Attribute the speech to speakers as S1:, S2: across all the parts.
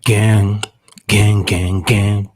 S1: Gang, gang, gang, gang.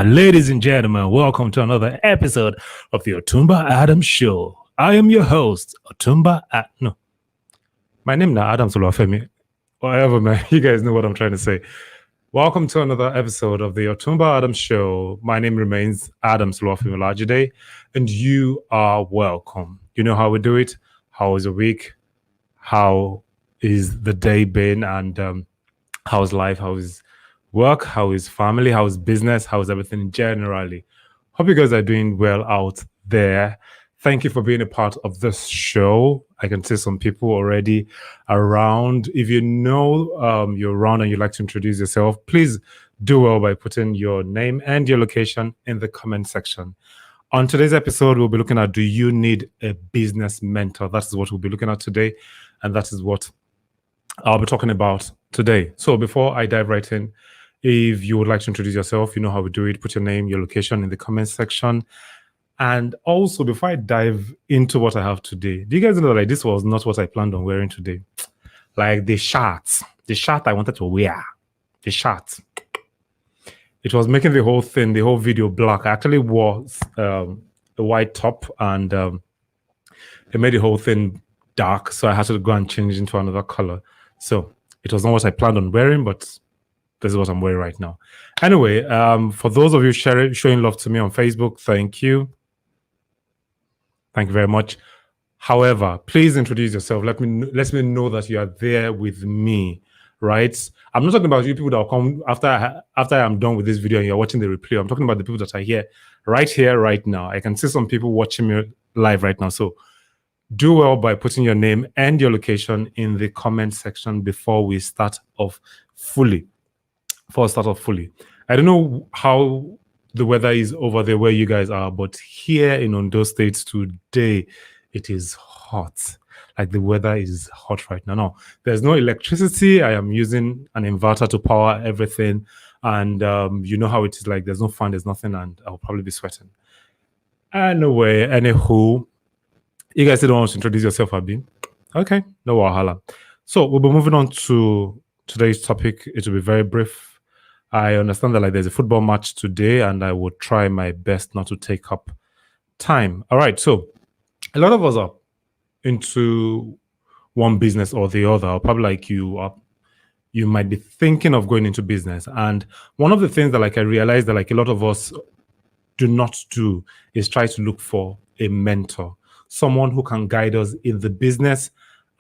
S1: Ladies and gentlemen, welcome to another episode of the Otumba Adams Show. I am your host, No, my name is Adams Olufemi. Whatever, man. You guys know what I'm trying to say. Welcome to another episode of the Otumba Adams Show. My name remains Adams Olufemi Olajide, and you are welcome. You know how we do it. How was your week? How is the day been? And how's life? How is work? How is family? How is business? How is everything generally? Hope you guys are doing well out there. Thank you for being a part of this show. I can see some people already around. If you know you're around and you'd like to introduce yourself, please do well by putting your name and your location in the comment section. On today's episode, we'll be looking at, do you need a business mentor? That is what we'll be looking at today. And that is what I'll be talking about today. So before I dive right in, if you would like to introduce yourself, you know how we do it. Put your name, your location in the comment section. And also, before I dive into what I have today, do you guys know that this was not what I planned on wearing today? Like the shirt I wanted to wear, the shirt. It was making the whole thing, the whole video black. I actually wore a white top and it made the whole thing dark. So I had to go and change into another color. So it was not what I planned on wearing, but this is what I'm wearing right now. Anyway, for those of you showing love to me on Facebook, thank you. Thank you very much. However, please introduce yourself. Let me know that you are there with me, right? I'm not talking about you people that will come after I'm done with this video and you're watching the replay. I'm talking about the people that are here, right now. I can see some people watching me live right now. So do well by putting your name and your location in the comment section before we start off fully. I don't know how the weather is over there where you guys are, but here in Ondo State today, it is hot. Like the weather is hot right now. No, there's no electricity. I am using an inverter to power everything. And you know how it is, like there's no fan, there's nothing, and I'll probably be sweating. Anywho, you guys don't want to introduce yourself, Abi? Okay, no wahala. So we'll be moving on to today's topic. It will be very brief. I understand that like there's a football match today, and I will try my best not to take up time. All right, so a lot of us are into one business or the other, or probably like you might be thinking of going into business. And one of the things that like I realized that like a lot of us do not do is try to look for a mentor, someone who can guide us in the business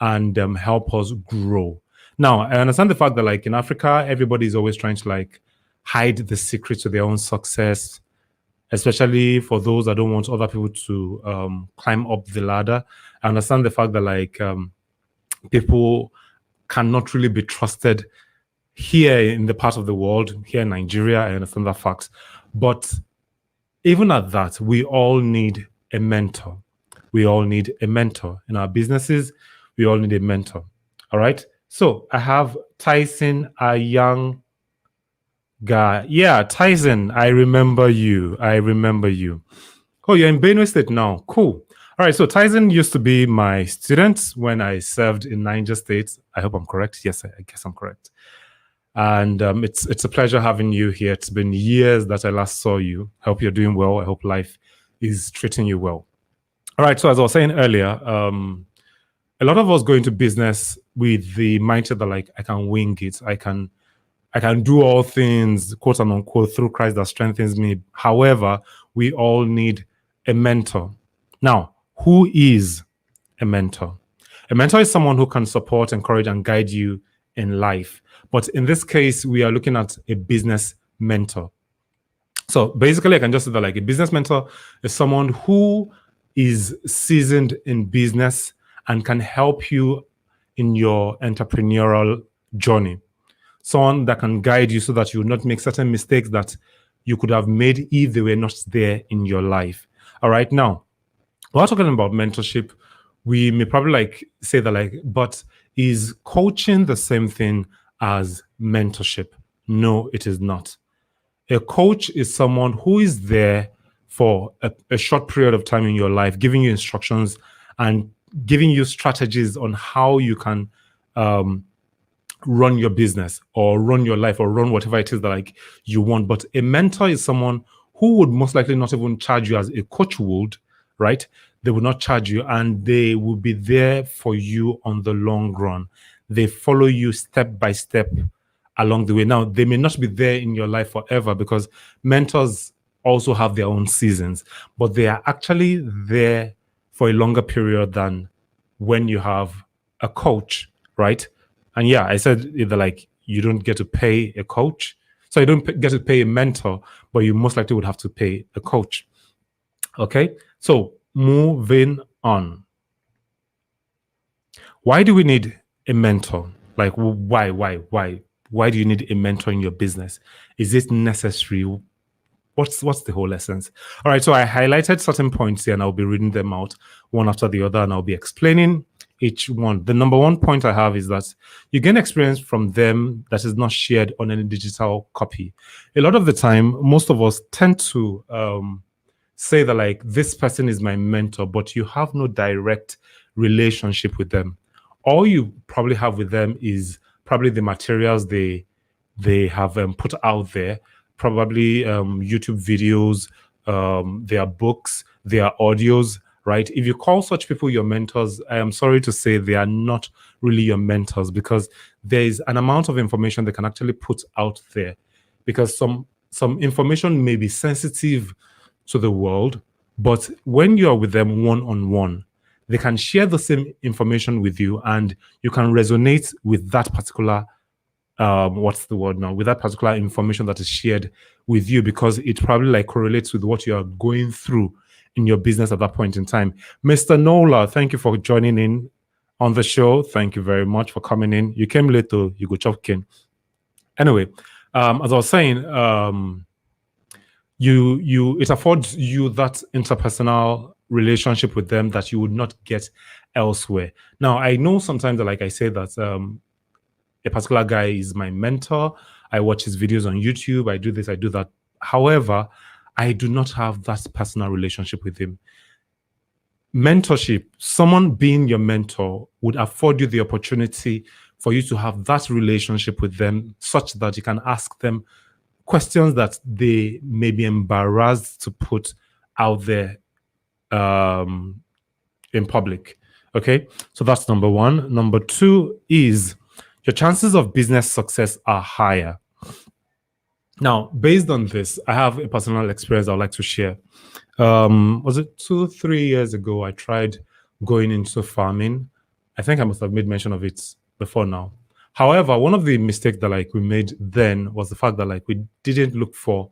S1: and help us grow. Now, I understand the fact that like in Africa, everybody is always trying to like hide the secret to their own success, especially for those that don't want other people to climb up the ladder. I understand the fact that like people cannot really be trusted here in the part of the world, here in Nigeria. I understand that fact. But even at that, we all need a mentor. We all need a mentor in our businesses. We all need a mentor. All right. So I have Tyson, a young guy. Yeah, Tyson, I remember you. Oh, you're in Benue State now. Cool. All right. So Tyson used to be my student when I served in Niger State. I hope I'm correct. Yes, I guess I'm correct. And it's a pleasure having you here. It's been years that I last saw you. I hope you're doing well. I hope life is treating you well. All right. So as I was saying earlier, a lot of us go into business with the mindset that like I can wing it. I can do all things, quote and unquote, through Christ that strengthens me. However, we all need a mentor. Now, who is a mentor? A mentor is someone who can support, encourage, and guide you in life. But in this case, we are looking at a business mentor. So basically, I can just say that like a business mentor is someone who is seasoned in business and can help you in your entrepreneurial journey. Someone that can guide you so that you will not make certain mistakes that you could have made if they were not there in your life. All right. Now, while talking about mentorship, we may probably like say that like, but is coaching the same thing as mentorship? No, it is not. A coach is someone who is there for a short period of time in your life, giving you instructions and giving you strategies on how you can run your business or run your life or run whatever it is that like you want. But a mentor is someone who would most likely not even charge you as a coach would, right? They will not charge you, and they will be there for you on the long run. They follow you step by step along the way. Now, they may not be there in your life forever because mentors also have their own seasons, but they are actually there for a longer period than when you have a coach, right? And yeah, I said either like you don't get to pay a coach, so you don't get to pay a mentor, but you most likely would have to pay a coach. Okay, so moving on. Why do we need a mentor? Like, why do you need a mentor in your business? Is it necessary? What's the whole essence? All right, so I highlighted certain points here, and I'll be reading them out one after the other, and I'll be explaining each one. The number one point I have is that you gain experience from them that is not shared on any digital copy. A lot of the time, most of us tend to say that like this person is my mentor, but you have no direct relationship with them. All you probably have with them is probably the materials they have put out there, probably YouTube videos, their books, their audios, right? If you call such people your mentors, I am sorry to say they are not really your mentors, because there is an amount of information they can actually put out there, because some information may be sensitive to the world, but when you are with them one-on-one, they can share the same information with you, and you can resonate with that particular what's the word now, with that particular information that is shared with you, because it probably like correlates with what you are going through in your business at that point in time. Mr. Nola, thank you for joining in on the show. Thank you very much for coming in. You came late though, you go chop kin. Anyway, as I was saying, it affords you that interpersonal relationship with them that you would not get elsewhere. Now, I know sometimes that like I say that a particular guy is my mentor. I watch his videos on YouTube. I do this, I do that. However, I do not have that personal relationship with him. Mentorship, someone being your mentor would afford you the opportunity for you to have that relationship with them, such that you can ask them questions that they may be embarrassed to put out there in public. Okay, so that's number one. Number two is your chances of business success are higher. Now, based on this, I have a personal experience I'd like to share. Was it 2-3 years ago? I tried going into farming. I think I must have made mention of it before now. However, one of the mistakes that like we made then was the fact that like we didn't look for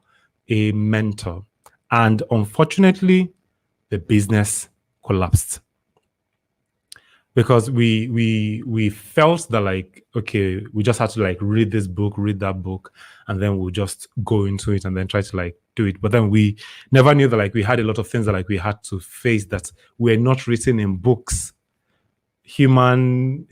S1: a mentor, and unfortunately, the business collapsed because we felt that like, okay, we just had to like read this book, read that book, and then we'll just go into it and then try to like do it. But then we never knew that like we had a lot of things that like we had to face that were not written in books. Human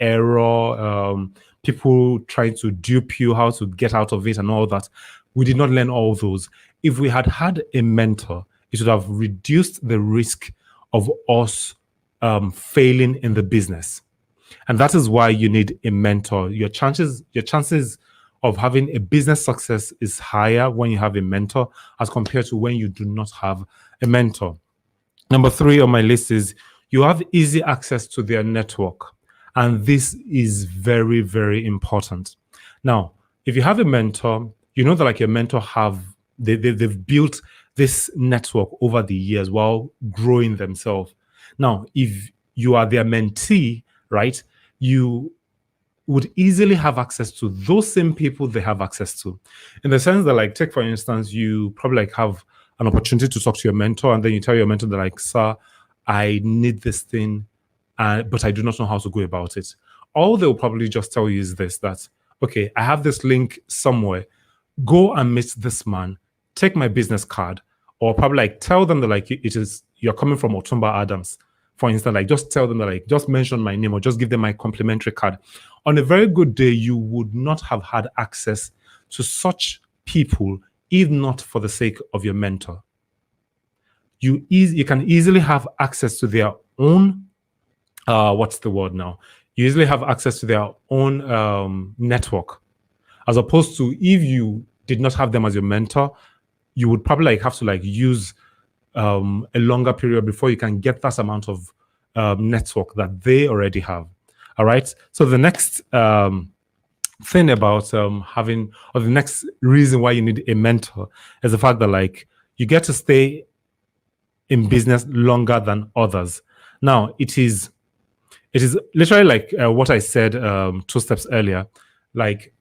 S1: error, people trying to dupe you, how to get out of it, and all that. We did not learn all those. If we had had a mentor, it would have reduced the risk of us failing in the business. And that is why you need a mentor. Your chances of having a business success is higher when you have a mentor as compared to when you do not have a mentor. Number 3 on my list is you have easy access to their network. And this is very, very important. Now, if you have a mentor, you know that like your mentor they've built this network over the years while growing themselves. Now, if you are their mentee, right, you would easily have access to those same people they have access to. In the sense that, like, take for instance, you probably like have an opportunity to talk to your mentor, and then you tell your mentor that, like, sir, I need this thing, but I do not know how to go about it. All they'll probably just tell you is this, that, okay, I have this link somewhere. Go and meet this man. Take my business card. Or probably like tell them that like you're coming from Otumba Adams. For instance, like just tell them that like just mention my name or just give them my complimentary card. On a very good day, you would not have had access to such people if not for the sake of your mentor. You can easily have access to their own what's the word now? You usually have access to their own network, as opposed to if you did not have them as your mentor, you would probably like have to like use a longer period before you can get that amount of network that they already have. All right. So the next thing about having, or the next reason why you need a mentor is the fact that like you get to stay in business longer than others. Now it is literally like what I said 2 steps earlier. Like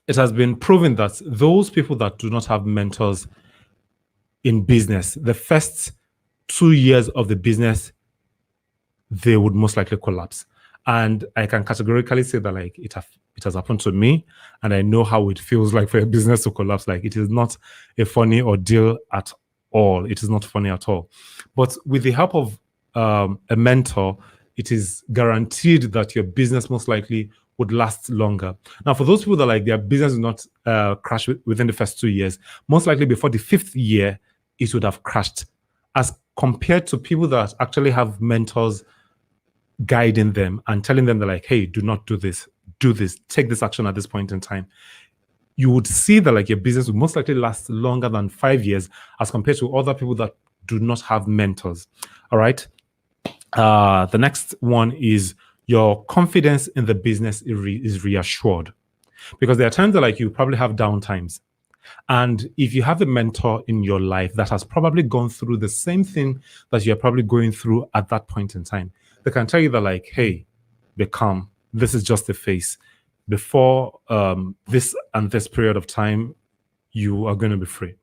S1: it has been proven that those people that do not have mentors in business, the first 2 years of the business, they would most likely collapse. And I can categorically say that like it has happened to me, and I know how it feels like for a business to collapse. Like it is not a funny ordeal at all. It is not funny at all. But with the help of a mentor, it is guaranteed that your business most likely would last longer. Now, for those people that like their business will not crash within the first 2 years, most likely before the fifth year, it would have crashed, as compared to people that actually have mentors guiding them and telling them that like, hey, do not do this, take this action at this point in time. You would see that like your business would most likely last longer than 5 years as compared to other people that do not have mentors. All right. The next one is your confidence in the business is reassured, because there are times that like you probably have down times. And if you have a mentor in your life that has probably gone through the same thing that you're probably going through at that point in time, they can tell you that like, hey, be calm. This is just a phase. Before this and this period of time, you are going to be free,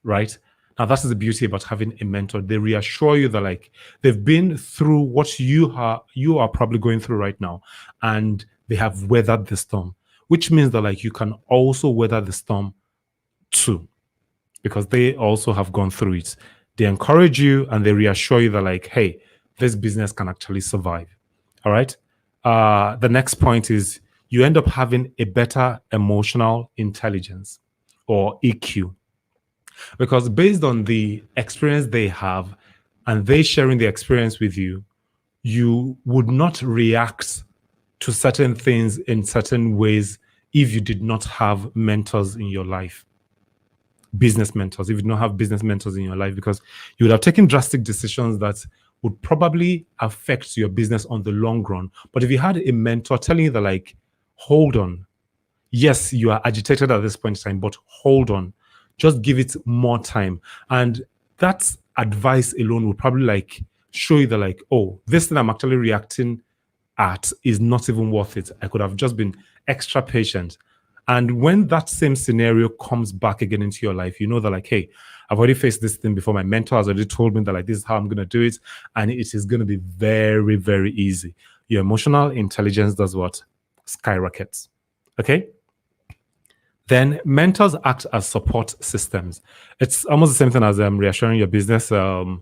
S1: right? Now, that's the beauty about having a mentor. They reassure you that like they've been through what you are probably going through right now, and they have weathered the storm, which means that like you can also weather the storm too, because they also have gone through it. They encourage you and they reassure you that like, hey, this business can actually survive. All right. The next point is you end up having a better emotional intelligence, or EQ, because based on the experience they have and they sharing the experience with you, you would not react to certain things in certain ways if you did not have mentors in your life, business mentors, if you don't have business mentors in your life, because you would have taken drastic decisions that would probably affect your business on the long run. But if you had a mentor telling you that like, hold on, yes, you are agitated at this point in time, but hold on, just give it more time. And that advice alone will probably like show you that like, oh, this thing I'm actually reacting at is not even worth it. I could have just been extra patient. And when that same scenario comes back again into your life, you know that like, hey, I've already faced this thing before. My mentor has already told me that like this is how I'm going to do it, and it is going to be very, very easy. Your emotional intelligence does what? Skyrockets. Okay. Then mentors act as support systems. It's almost the same thing as reassuring your business. There are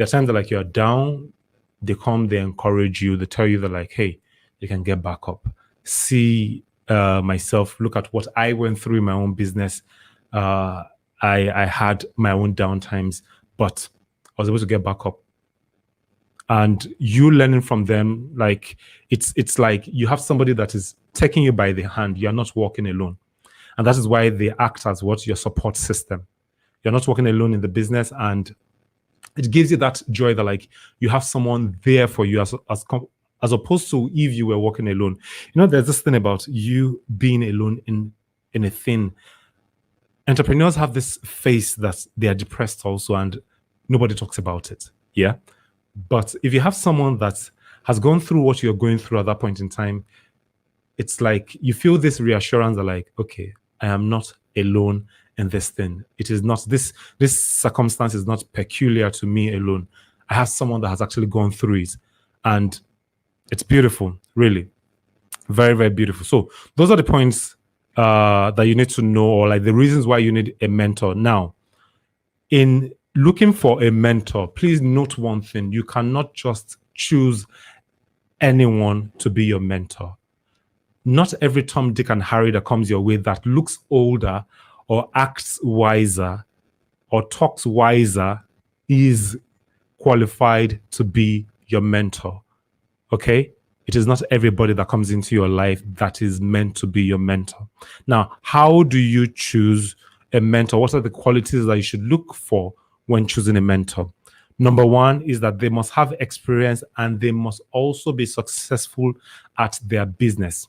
S1: times that like you're down, they come, they encourage you, they tell you that like, hey, you can get back up. See myself, look at what I went through in my own business. I had my own down times, but I was able to get back up. And you learning from them, like it's like you have somebody that is taking you by the hand. You're not walking alone. And that is why they act as what? Your support system. You're not working alone in the business, and it gives you that joy that like you have someone there for you as opposed to if you were working alone. You know, there's this thing about you being alone in a thing. Entrepreneurs have this phase that they are depressed also, and nobody talks about it. Yeah. But if you have someone that has gone through what you're going through at that point in time, it's like you feel this reassurance that like, okay, I am not alone in this thing. It is not this circumstance is not peculiar to me alone. I have someone that has actually gone through it, and it's beautiful, really, very, very beautiful. So those are the points that you need to know, or like the reasons why you need a mentor. Now, in looking for a mentor, please note one thing: you cannot just choose anyone to be your mentor. Not every Tom, Dick, and Harry that comes your way that looks older or acts wiser or talks wiser is qualified to be your mentor. Okay? It is not everybody that comes into your life that is meant to be your mentor. Now, how do you choose a mentor? What are the qualities that you should look for when choosing a mentor? Number one is that they must have experience and they must also be successful at their business.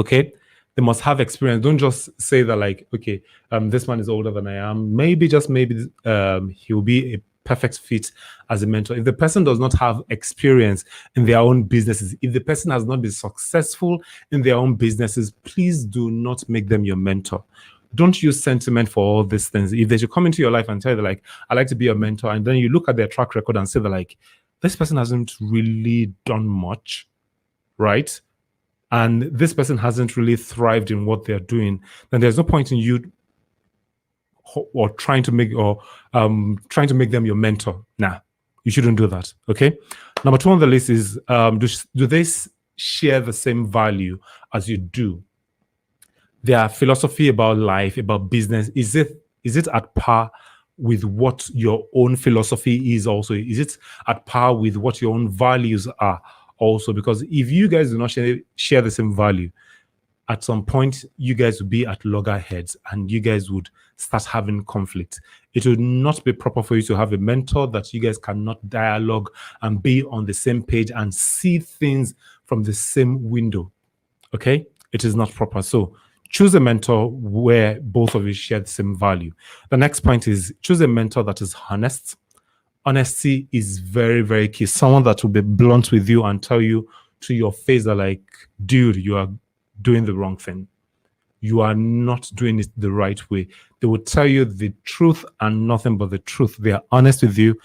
S1: Okay, they must have experience. Don't just say that, like, okay, this man is older than I am. Maybe, just maybe, he'll be a perfect fit as a mentor. If the person does not have experience in their own businesses, if the person has not been successful in their own businesses, please do not make them your mentor. Don't use sentiment for all these things. If they should come into your life and tell you, like, I like to be a mentor, and then you look at their track record and say that, like, this person hasn't really done much, right? And this person hasn't really thrived in what they're doing, then there's no point in you or trying to make them your mentor. Nah, you shouldn't do that. Okay. Number two on the list is do they share the same value as you do? Their philosophy about life, about business, is it at par with what your own philosophy is? Also, is it at par with what your own values are? Also, because if you guys do not share the same value, at some point you guys would be at loggerheads and you guys would start having conflict. It would not be proper for you to have a mentor that you guys cannot dialogue and be on the same page and see things from the same window. Okay, it is not proper. So choose a mentor where both of you share the same value. The next point is choose a mentor that is honest. Honesty is very, very key. Someone that will be blunt with you and tell you to your face that, like, dude, you are doing the wrong thing. You are not doing it the right way. They will tell you the truth and nothing but the truth. They are honest with you.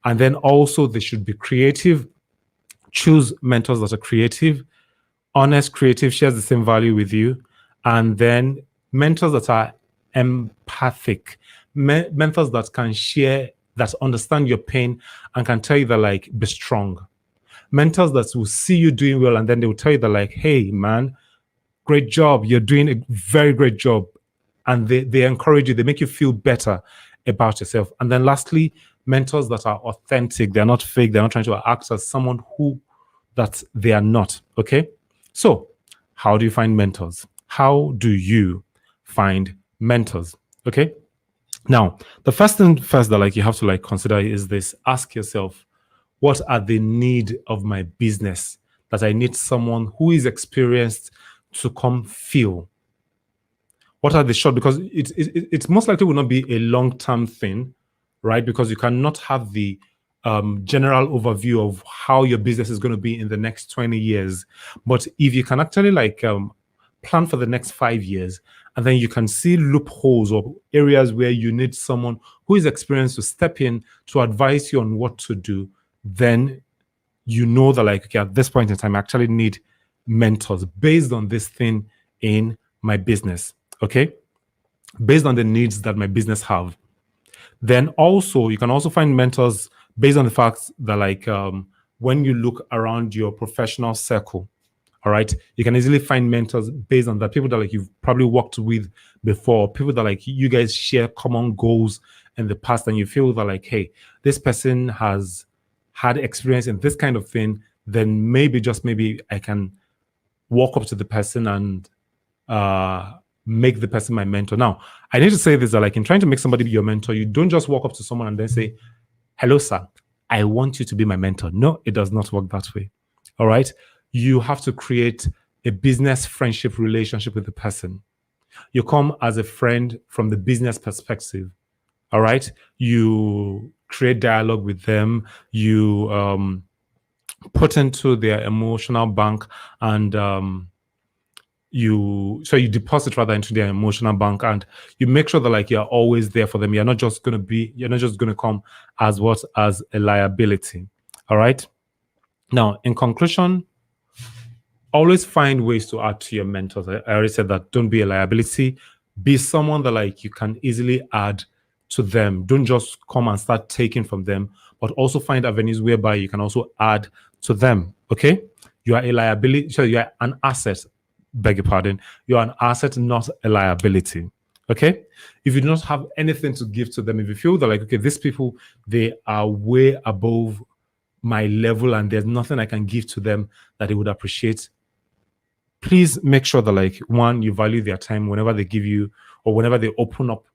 S1: And then also they should be creative. Choose mentors that are creative. Honest, creative, shares the same value with you. And then mentors that are empathic. Mentors that can share, that understand your pain and can tell you that, like, be strong. Mentors that will see you doing well and then they will tell you that, like, hey, man, great job. You're doing a very great job. And they encourage you. They make you feel better about yourself. And then lastly, mentors that are authentic. They're not fake. They're not trying to act as someone who that they are not. Okay? So how do you find mentors? How do you find mentors? Okay? Now, the first thing first that, like, you have to, like, consider is this. Ask yourself, what are the need of my business that I need someone who is experienced to come fill? What are the short? Because it's most likely will not be a long-term thing, right? Because you cannot have the general overview of how your business is going to be in the next 20 years. But if you can actually, like, plan for the next 5 years, and then you can see loopholes or areas where you need someone who is experienced to step in to advise you on what to do, then you know that, like, okay, at this point in time, I actually need mentors based on this thing in my business, okay? Based on the needs that my business have. Then also, you can also find mentors based on the fact that, like, when you look around your professional circle, all right, you can easily find mentors based on that. People that, like, you've probably worked with before, people that, like, you guys share common goals in the past, and you feel that, like, hey, this person has had experience in this kind of thing, then maybe, just maybe, I can walk up to the person and make the person my mentor. Now, I need to say this, that, like, in trying to make somebody be your mentor, you don't just walk up to someone and then say, hello, sir, I want you to be my mentor. No, it does not work that way. All right. You have to create a business friendship relationship with the person. You come as a friend from the business perspective. All right. You create dialogue with them. You put into their emotional bank, and you deposit rather into their emotional bank, and you make sure that, like, you're always there for them. You're not just going to come as a liability. All right. Now, in conclusion, always find ways to add to your mentors. I already said that. Don't be a liability. Be someone that, like, you can easily add to them. Don't just come and start taking from them, but also find avenues whereby you can also add to them. Okay? You are a liability. So you are an asset. Beg your pardon. You are an asset, not a liability. Okay? If you do not have anything to give to them, if you feel that, like, okay, these people, they are way above my level and there's nothing I can give to them that they would appreciate, please make sure that, like, one, you value their time whenever they give you or whenever they open up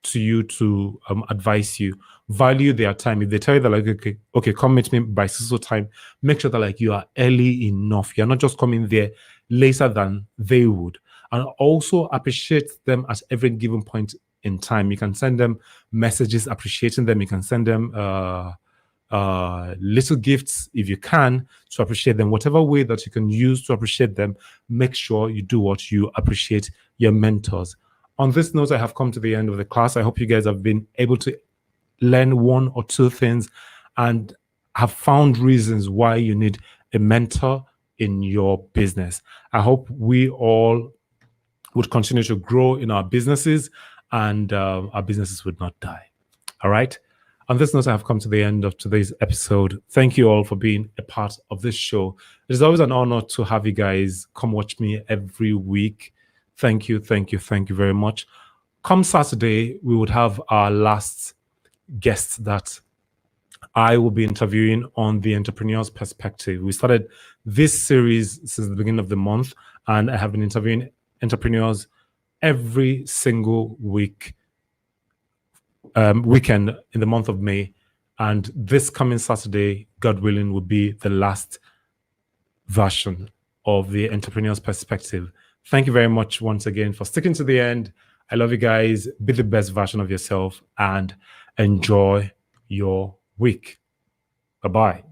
S1: to you to advise you. Value their time. If they tell you that, like, okay, come meet me by so time, make sure that, like, you are early enough. You're not just coming there later than they would. And also appreciate them at every given point in time. You can send them messages appreciating them. You can send them little gifts if you can to appreciate them. Whatever way that you can use to appreciate them, make sure you do what you appreciate your mentors. On this note, I have come to the end of the class. I hope you guys have been able to learn one or two things and have found reasons why you need a mentor in your business. I hope we all would continue to grow in our businesses and our businesses would not die. All right. On this note, I have come to the end of today's episode. Thank you all for being a part of this show. It is always an honor to have you guys come watch me every week. Thank you very much. Come Saturday, we would have our last guest that I will be interviewing on the entrepreneur's perspective. We started this series since the beginning of the month, and I have been interviewing entrepreneurs every single weekend in the month of May. And this coming Saturday, God willing, will be the last version of the entrepreneur's perspective. Thank you very much once again for sticking to the end. I love you guys. Be the best version of yourself and enjoy your week. Bye-bye.